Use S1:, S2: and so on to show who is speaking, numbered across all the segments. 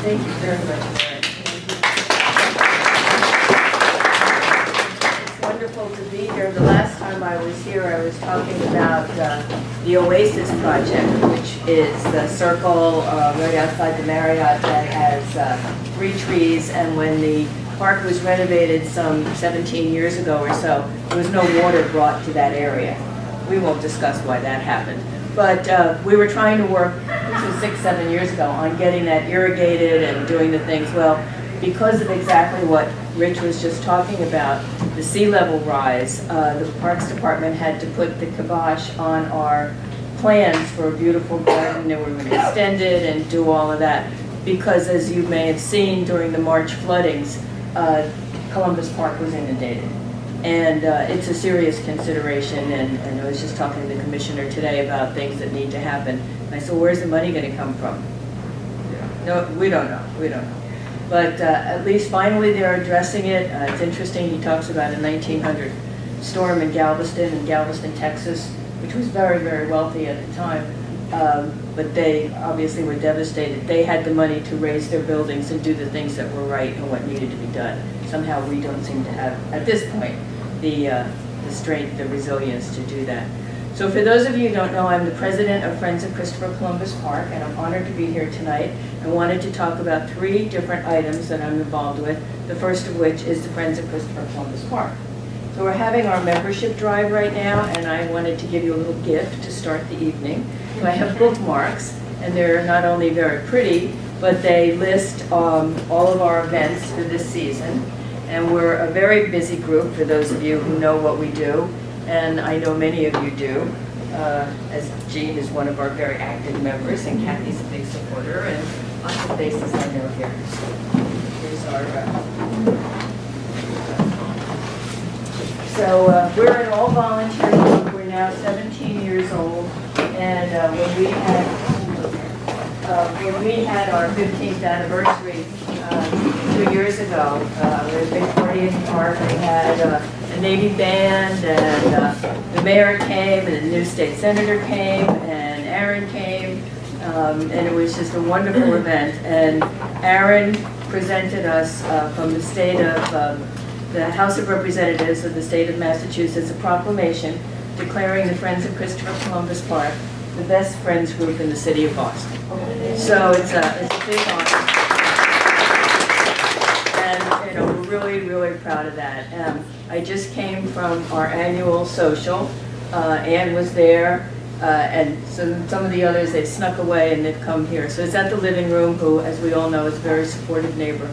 S1: Thank you very much, Mary. It's wonderful to be here. The last time I was here, I was talking about the Oasis Project, which is the circle right outside the Marriott that has 3 trees, and when the park was renovated some 17 years ago or so, there was no water brought to that area. We won't discuss why that happened. But we were trying to work, this was 6, 7 years ago, on getting that irrigated and doing the things. Well, because of exactly what Rich was just talking about, the sea level rise, the Parks Department had to put the kibosh on our plans for a beautiful garden, and we were going to extend it and do all of that. Because as you may have seen during the March floodings, Columbus Park was inundated. And it's a serious consideration, and I was just talking to the commissioner today about things that need to happen. And I said, where's the money going to come from? No, we don't know. But at least finally they're addressing it. It's interesting, he talks about a 1900 storm in Galveston, Texas, which was very, very wealthy at the time. But they obviously were devastated. They had the money to raise their buildings and do the things that were right and what needed to be done. Somehow we don't seem to have, at this point, the strength, the resilience to do that. So for those of you who don't know, I'm the president of Friends of Christopher Columbus Park, and I'm honored to be here tonight. I wanted to talk about 3 different items that I'm involved with, the first of which is the Friends of Christopher Columbus Park. So we're having our membership drive right now, and I wanted to give you a little gift to start the evening. So I have bookmarks, and they're not only very pretty, but they list all of our events for this season. And we're a very busy group, for those of you who know what we do, and I know many of you do, as Jean is one of our very active members, and Kathy's a big supporter, and lots of faces I know here. Here's our... So we're an all-volunteer group. We're now 17 years old, and when we had our 15th anniversary 2 years ago, we had a big party in the park. We had a Navy band, and the mayor came, and the new state senator came, and Aaron came, and it was just a wonderful event. And Aaron presented us from the state of the House of Representatives of the state of Massachusetts a proclamation declaring the Friends of Christopher Columbus Park the best friends group in the city of Boston. So it's a big honor. And we're really, really proud of that. I just came from our annual social. Ann was there, and some of the others, they snuck away and they've come here. So it's at the living room, who, as we all know, is a very supportive neighbor.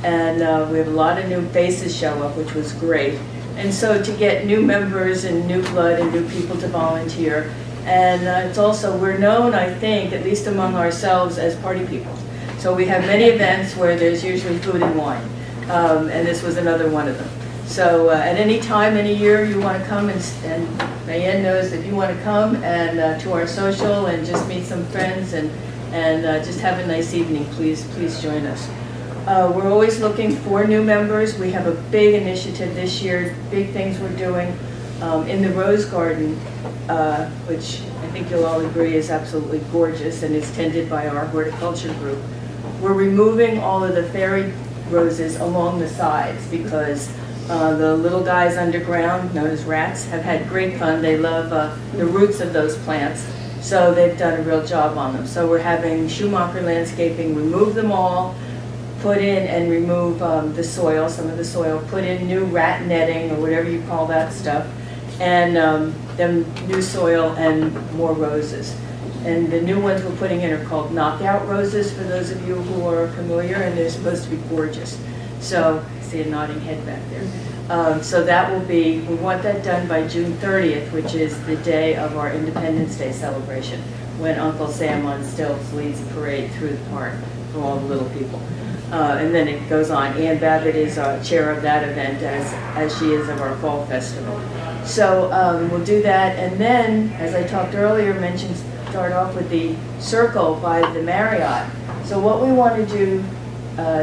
S1: And we have a lot of new faces show up, which was great. And so to get new members and new blood and new people to volunteer. And it's also, we're known, I think, at least among ourselves, as party people. So we have many events where there's usually food and wine. And this was another one of them. So at any time, any year you want to come, and Diane knows if you want to come and to our social and just meet some friends and just have a nice evening, please join us. We're always looking for new members. We have a big initiative this year, big things we're doing in the Rose Garden, which I think you'll all agree is absolutely gorgeous, and is tended by our horticulture group. We're removing all of the fairy roses along the sides because the little guys underground, known as rats, have had great fun. They love the roots of those plants, so they've done a real job on them. So we're having Schumacher Landscaping remove them all, put in and remove the soil, some of the soil, put in new rat netting or whatever you call that stuff, and then new soil and more roses. And the new ones we're putting in are called knockout roses, for those of you who are familiar, and they're supposed to be gorgeous. So, I see a nodding head back there. So that will be, we want that done by June 30th, which is the day of our Independence Day celebration, when Uncle Sam on stilts leads a parade through the park for all the little people. And then it goes on. Ann Babbitt is chair of that event, as she is of our fall festival. So we'll do that, and then, as I talked earlier, start off with the circle by the Marriott. So what we want to do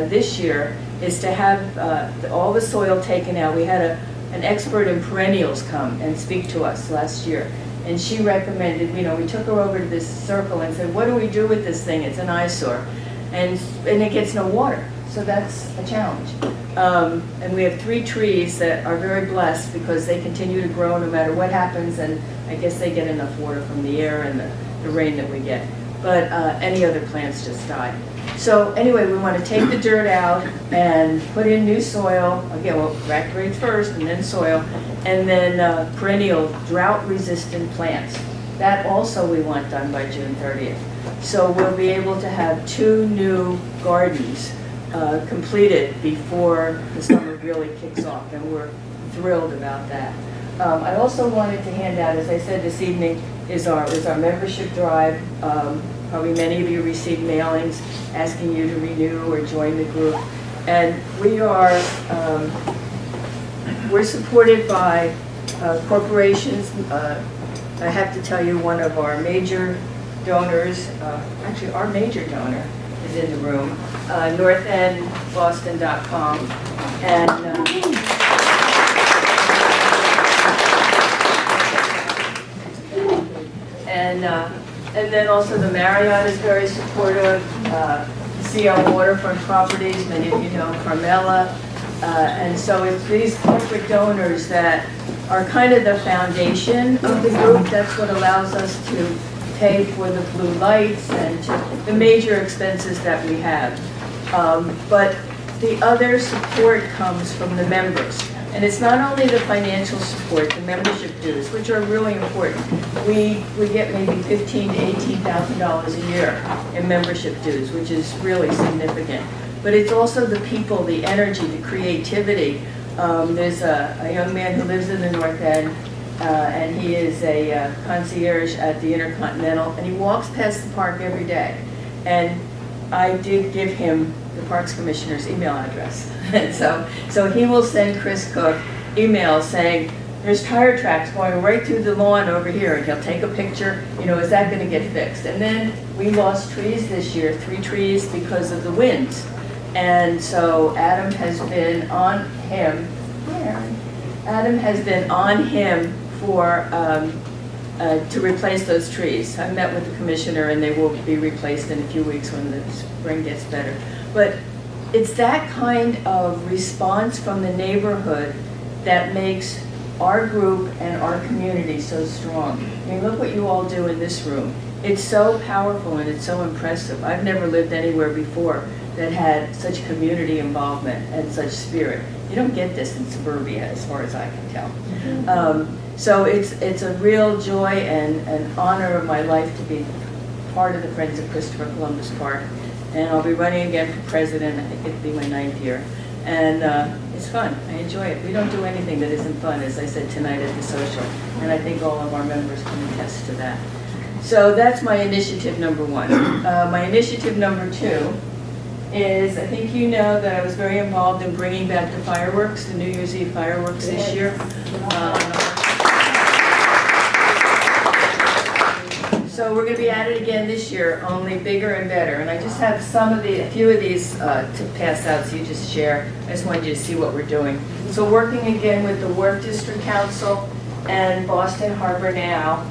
S1: this year is to have all the soil taken out. We had an expert in perennials come and speak to us last year, And she recommended, we took her over to this circle and said, what do we do with this thing? It's an eyesore. And it gets no water, so that's a challenge. And we have 3 trees that are very blessed because they continue to grow no matter what happens, and I guess they get enough water from the air and the rain that we get. But any other plants just die. So anyway, we want to take the dirt out and put in new soil. Again, well, rack rates first and then soil, and then perennial drought-resistant plants. That also we want done by June 30th. So we'll be able to have 2 new gardens completed before the summer really kicks off, and we're thrilled about that. I also wanted to hand out, as I said this evening, is our membership drive. Probably many of you received mailings asking you to renew or join the group. And we're supported by corporations. I have to tell you, one of our major donors, actually our major donor is in the room, northendboston.com. And then also the Marriott is very supportive, CL Waterfront Properties, many of you know Carmela. And so it's these corporate donors that are kind of the foundation of the group. That's what allows us to pay for the blue lights and the major expenses that we have. But the other support comes from the members. And it's not only the financial support, the membership dues, which are really important. We get maybe $15,000 to $18,000 a year in membership dues, which is really significant. But it's also the people, the energy, the creativity. There's a young man who lives in the North End, and he is a concierge at the Intercontinental, and he walks past the park every day. And I did give him the Parks Commissioner's email address. And so he will send Chris Cook emails saying, there's tire tracks going right through the lawn over here, and he'll take a picture, is that going to get fixed? And then we lost trees this year, 3 trees because of the winds. And so Adam has been on him, for to replace those trees. I met with the commissioner, and they will be replaced in a few weeks when the spring gets better. But it's that kind of response from the neighborhood that makes our group and our community so strong. I mean, look what you all do in this room. It's so powerful and it's so impressive. I've never lived anywhere before that had such community involvement and such spirit. You don't get this in suburbia, as far as I can tell. So it's a real joy and an honor of my life to be part of the Friends of Christopher Columbus Park. And I'll be running again for president. I think it'll be my 9th year. And it's fun. I enjoy it. We don't do anything that isn't fun, as I said tonight at the social. And I think all of our members can attest to that. So that's my initiative number 1. My initiative number 2 is, I think you know that I was very involved in bringing back the fireworks, the New Year's Eve fireworks this year. So we're going to be at it again this year, only bigger and better. And I just have a few of these to pass out, so you just share. I just wanted you to see what we're doing. So working again with the Worth District Council and Boston Harbor Now.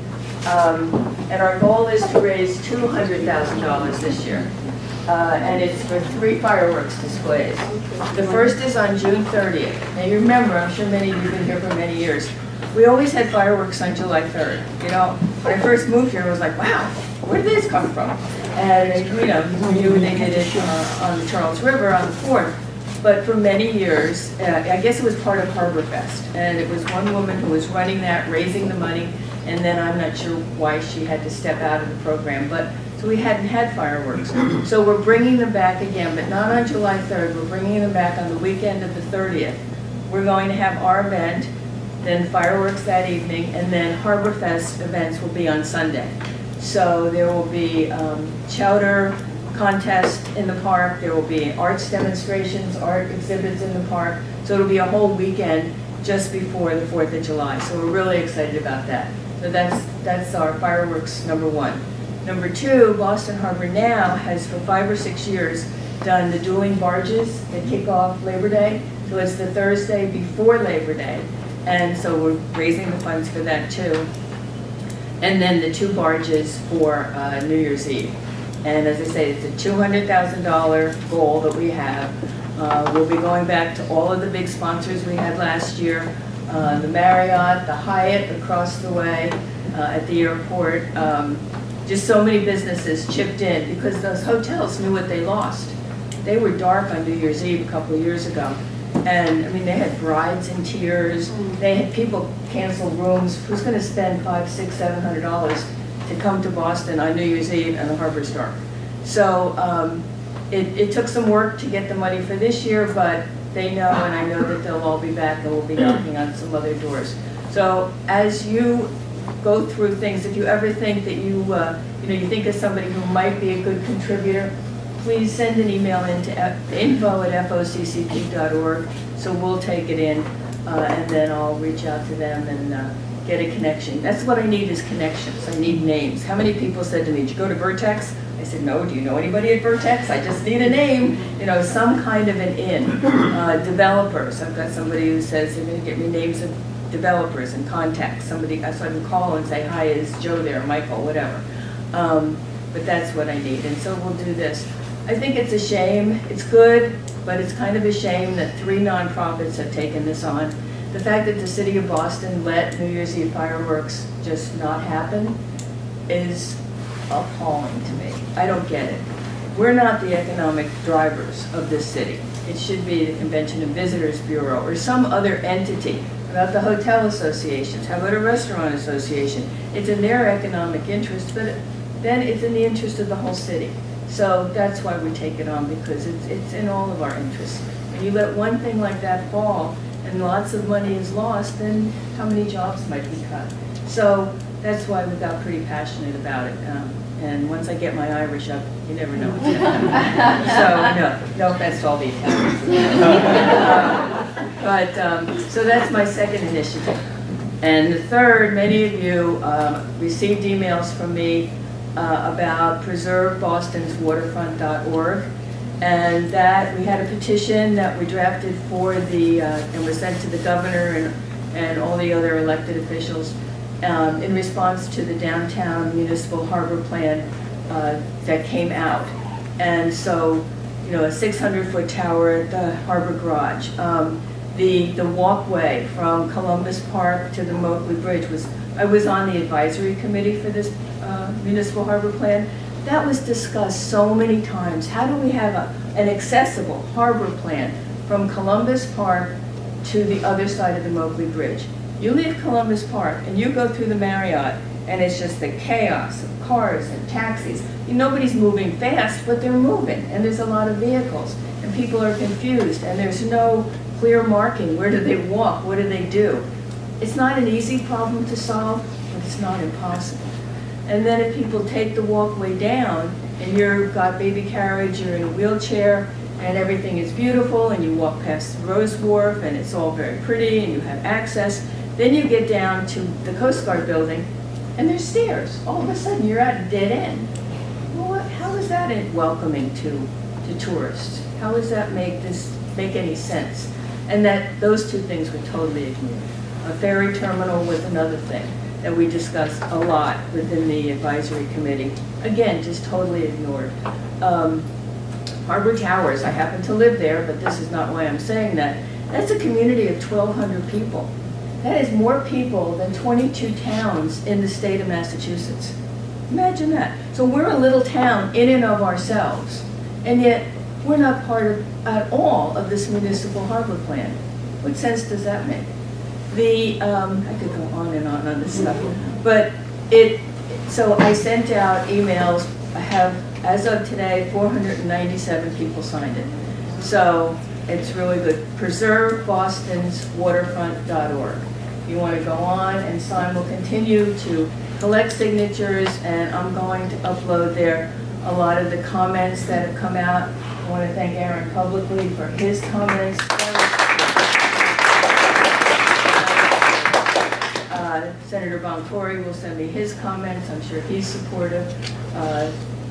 S1: And our goal is to raise $200,000 this year. And it's for 3 fireworks displays. The first is on June 30th. Now you remember, I'm sure many of you have been here for many years, we always had fireworks on July 3rd. When I first moved here, I was like, wow, where did this come from? And we knew they did it on the Charles River on the 4th. But for many years, I guess it was part of Harbor Fest. And it was one woman who was running that, raising the money, and then I'm not sure why she had to step out of the program. So we hadn't had fireworks. So we're bringing them back again, but not on July 3rd. We're bringing them back on the weekend of the 30th. We're going to have our event, then fireworks that evening, and then Harbor Fest events will be on Sunday. So there will be chowder contest in the park. There will be arts demonstrations, art exhibits in the park. So it'll be a whole weekend just before the 4th of July. So we're really excited about that. So that's our fireworks number 1. Number 2, Boston Harbor Now has for 5 or 6 years done the dueling barges that kick off Labor Day. So it's the Thursday before Labor Day. And so we're raising the funds for that too. and then the 2 barges for New Year's Eve. And as I say, it's a $200,000 goal that we have. We'll be going back to all of the big sponsors we had last year, the Marriott, the Hyatt across the way at the airport. Just so many businesses chipped in because those hotels knew what they lost. They were dark on New Year's Eve a couple of years ago. And I mean, they had brides in tears. They had people cancel rooms. Who's going to spend $500, $600, $700 to come to Boston on New Year's Eve and the harbor's dark? So it took some work to get the money for this year, but they know, and I know that they'll all be back and we'll be knocking on some other doors. So as you go through things, if you ever think that you think of somebody who might be a good contributor, please send an email in to info@foccp.org, so we'll take it in, and then I'll reach out to them and get a connection. That's what I need is connections. I need names. How many people said to me, did you go to Vertex? I said, no, do you know anybody at Vertex? I just need a name, some kind of an in. Developers, I've got somebody who says they're gonna get me names of developers and contacts. Somebody, so I can call and say, hi, is Joe there, Michael, whatever. But that's what I need, and so we'll do this. I think it's a shame. It's good, but it's kind of a shame that 3 nonprofits have taken this on. The fact that the city of Boston let New Year's Eve fireworks just not happen is appalling to me. I don't get it. We're not the economic drivers of this city. It should be the Convention and Visitors Bureau or some other entity. About the hotel associations, how about a restaurant association? It's in their economic interest, but then it's in the interest of the whole city. So that's why we take it on, because it's in all of our interests. When you let one thing like that fall and lots of money is lost, then how many jobs might be cut? So that's why we got pretty passionate about it. And once I get my Irish up, you never know what's going to happen. So no offense to all the Italians. So that's my second initiative. And the third, many of you received emails from me about preservebostonswaterfront.org, and that we had a petition that we drafted for and was sent to the governor and all the other elected officials in response to the downtown municipal harbor plan that came out. And so, a 600-foot tower at the harbor garage. The walkway from Columbus Park to the Moakley Bridge I was on the advisory committee for this municipal harbor plan. That was discussed so many times. How do we have an accessible harbor plan from Columbus Park to the other side of the Moakley Bridge? You leave Columbus Park and you go through the Marriott and it's just the chaos of cars and taxis. Nobody's moving fast, but they're moving, and there's a lot of vehicles, and people are confused, and there's no clear marking. Where do they walk? What do they do? It's not an easy problem to solve, but it's not impossible. And then if people take the walkway down and you've got baby carriage, you're in a wheelchair, and everything is beautiful, and you walk past Rose Wharf, and it's all very pretty, and you have access, then you get down to the Coast Guard building, and there's stairs. All of a sudden, you're at a dead end. Well, how is that welcoming to tourists? How does that make any sense? And that those two things were totally ignored. A ferry terminal was another thing that we discussed a lot within the advisory committee. Again, just totally ignored. Harbor Towers, I happen to live there, but this is not why I'm saying that. That's a community of 1,200 people. That is more people than 22 towns in the state of Massachusetts. Imagine that. So we're a little town in and of ourselves, and yet we're not part at all of this municipal harbor plan. What sense does that make? I could go on and on this stuff, but so I sent out emails. I have, as of today, 497 people signed it. So it's really good. PreserveBostonsWaterfront.org. If you want to go on and sign, we'll continue to collect signatures, and I'm going to upload there a lot of the comments that have come out. I want to thank Aaron publicly for his comments. Senator Boncory will send me his comments. I'm sure he's supportive.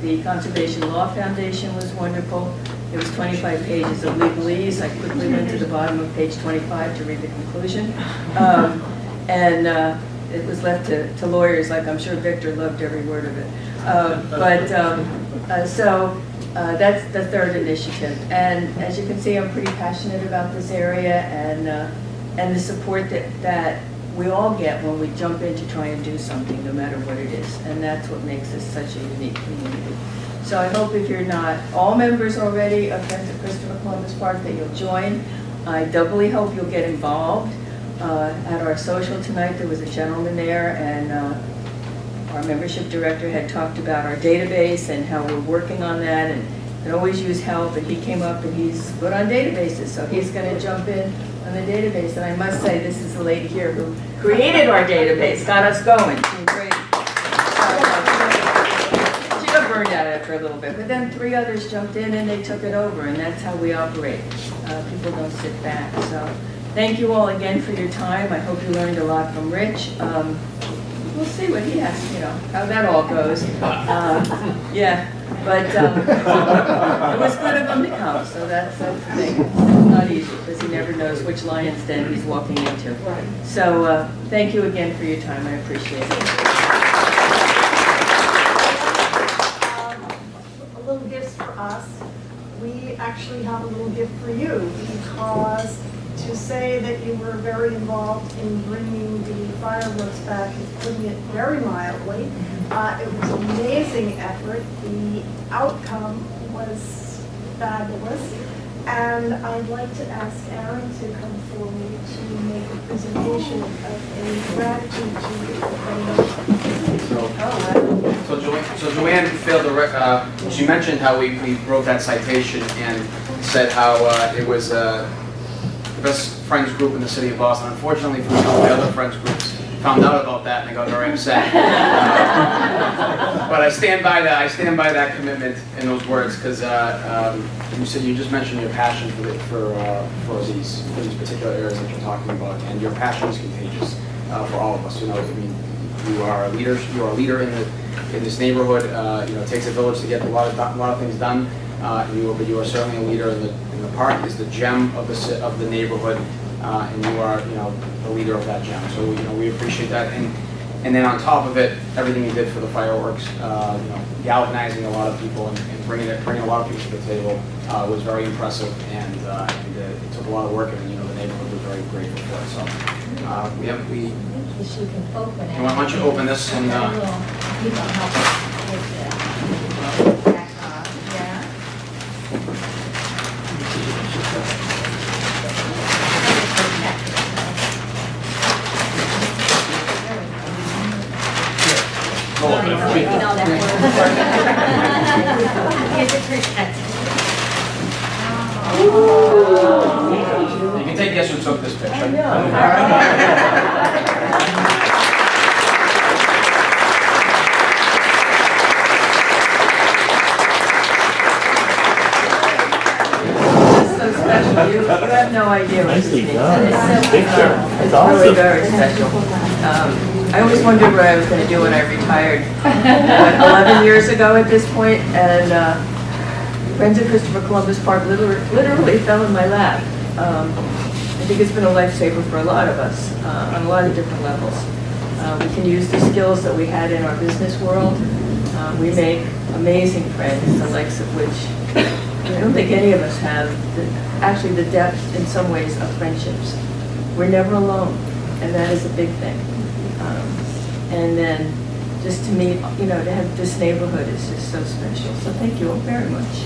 S1: The Conservation Law Foundation was wonderful. There was 25 pages of legalese. I quickly went to the bottom of page 25 to read the conclusion. And it was left to lawyers, like I'm sure Victor loved every word of it. That's the third initiative. And as you can see, I'm pretty passionate about this area and the support that we all get when we jump in to try and do something, no matter what it is. And that's what makes this such a unique community. So I hope if you're not all members already of Friends of Christopher Columbus Park that you'll join. I doubly hope you'll get involved. At our social tonight, there was a gentleman there, and our membership director had talked about our database and how we're working on that and can always use help. And he came up and he's good on databases, so he's going to jump in on the database. And I must say, this is the lady here who created our database, got us going. She's great. She got burned out after a little bit, but then 3 others jumped in and they took it over, and that's how we operate. People don't sit back. So thank you all again for your time. I hope you learned a lot from Rich. We'll see what he has, how that all goes. Yeah, but it was good of him to come, so that's the thing. It's not easy, because he never knows which lion's den he's walking into. So thank you again for your time. I appreciate it.
S2: A little gift for us. We actually have a little gift for you, because to say that you were very involved in bringing the fireworks back is putting it very mildly. It was an amazing effort. The outcome was fabulous. And I'd like to ask Aaron to come forward to make a presentation of a gratitude to you.
S3: So Joanne failed to, she mentioned how we wrote that citation and said how it was the best friends group in the city of Boston. Unfortunately, from some of the other friends groups, found out about that and they got very upset. But I stand by that. I stand by that commitment in those words, because you just mentioned your passion for these particular areas that you're talking about, and your passion is contagious for all of us. I mean, you are a leader. You are a leader in this neighborhood. It takes a village to get a lot of things done. But you are certainly a leader in the park. Is the gem of the neighborhood, and you are the leader of that gem. So we appreciate that. And then on top of it, everything you did for the fireworks, galvanizing a lot of people and bringing a lot of people to the table was very impressive, and it took a lot of work, and the neighborhood was very grateful for it. So we.
S4: You can open it.
S3: Why don't you open this and.
S4: You can help us with that. Back off, yeah.
S3: Oh,
S4: You know that word.
S3: You can take guess who took this picture.
S1: I know. You have no idea what
S5: Nicely
S1: this
S5: done.
S1: is.
S5: Picture.
S1: It's
S5: That's awesome.
S1: really very special. I always wondered what I was going to do when I retired. 11 years ago at this point, and Friends of Christopher Columbus Park literally fell in my lap. I think it's been a lifesaver for a lot of us on a lot of different levels. We can use the skills that we had in our business world. We make amazing friends, the likes of which I don't think any of us have actually the depth in some ways of friendships. We're never alone, and that is a big thing. And then just to meet, to have this neighborhood is just so special. So thank you all very much.